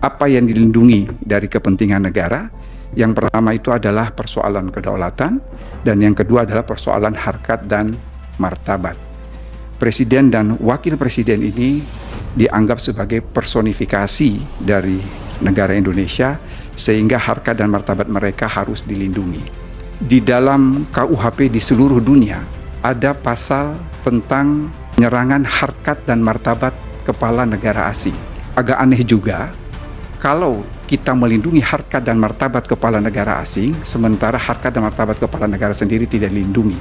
apa yang dilindungi dari kepentingan negara. Yang pertama itu adalah persoalan kedaulatan, dan yang kedua adalah persoalan harkat dan martabat. Presiden dan wakil presiden ini dianggap sebagai personifikasi dari negara Indonesia, sehingga harkat dan martabat mereka harus dilindungi. Di dalam KUHP di seluruh dunia ada pasal tentang penyerangan harkat dan martabat kepala negara asing. Agak aneh juga kalau kita melindungi harkat dan martabat kepala negara asing, sementara harkat dan martabat kepala negara sendiri tidak dilindungi.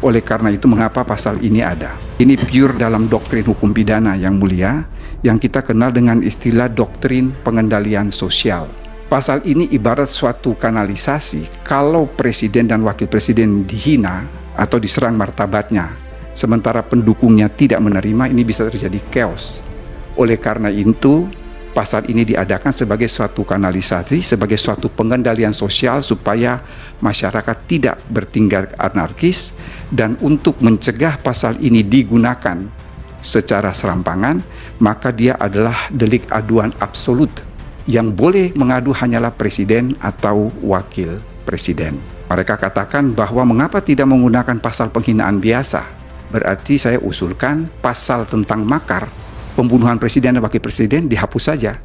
Oleh karena itu, mengapa pasal ini ada? Ini pure dalam doktrin hukum pidana yang mulia, yang kita kenal dengan istilah doktrin pengendalian sosial. Pasal ini ibarat suatu kanalisasi. Kalau presiden dan wakil presiden dihina atau diserang martabatnya, sementara pendukungnya tidak menerima, ini bisa terjadi chaos. Oleh karena itu, pasal ini diadakan sebagai suatu kanalisasi, sebagai suatu pengendalian sosial supaya masyarakat tidak bertingkat anarkis, dan untuk mencegah pasal ini digunakan secara serampangan, maka dia adalah delik aduan absolut. Yang boleh mengadu hanyalah presiden atau wakil presiden. Mereka katakan bahwa mengapa tidak menggunakan pasal penghinaan biasa? Berarti saya usulkan pasal tentang makar, pembunuhan presiden dan wakil presiden dihapus saja.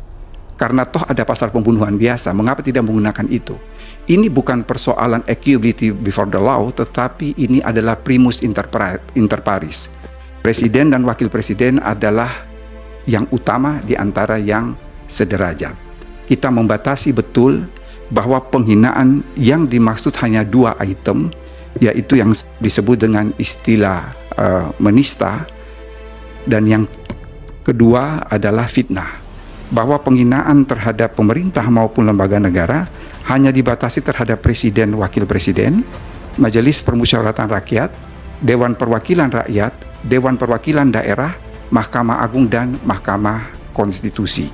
Karena toh ada pasal pembunuhan biasa, mengapa tidak menggunakan itu? Ini bukan persoalan equality before the law, tetapi ini adalah primus inter pares. Presiden dan wakil presiden adalah yang utama di antara yang sederajat. Kita membatasi betul bahwa penghinaan yang dimaksud hanya 2 item, yaitu yang disebut dengan istilah menista, dan yang kedua adalah fitnah. Bahwa penghinaan terhadap pemerintah maupun lembaga negara hanya dibatasi terhadap presiden, wakil presiden, Majelis Permusyawaratan Rakyat, Dewan Perwakilan Rakyat, Dewan Perwakilan Daerah, Mahkamah Agung, dan Mahkamah Konstitusi.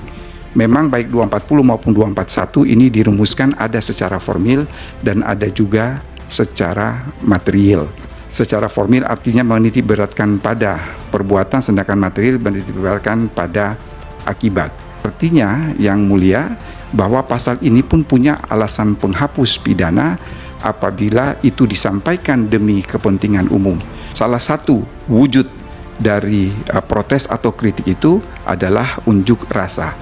Memang baik 240 maupun 241 ini dirumuskan ada secara formil dan ada juga secara material. Secara formil artinya menitikberatkan pada perbuatan, sedangkan material menitikberatkan pada akibat. Artinya yang mulia bahwa pasal ini pun punya alasan penghapus pidana apabila itu disampaikan demi kepentingan umum. Salah satu wujud dari protes atau kritik itu adalah unjuk rasa.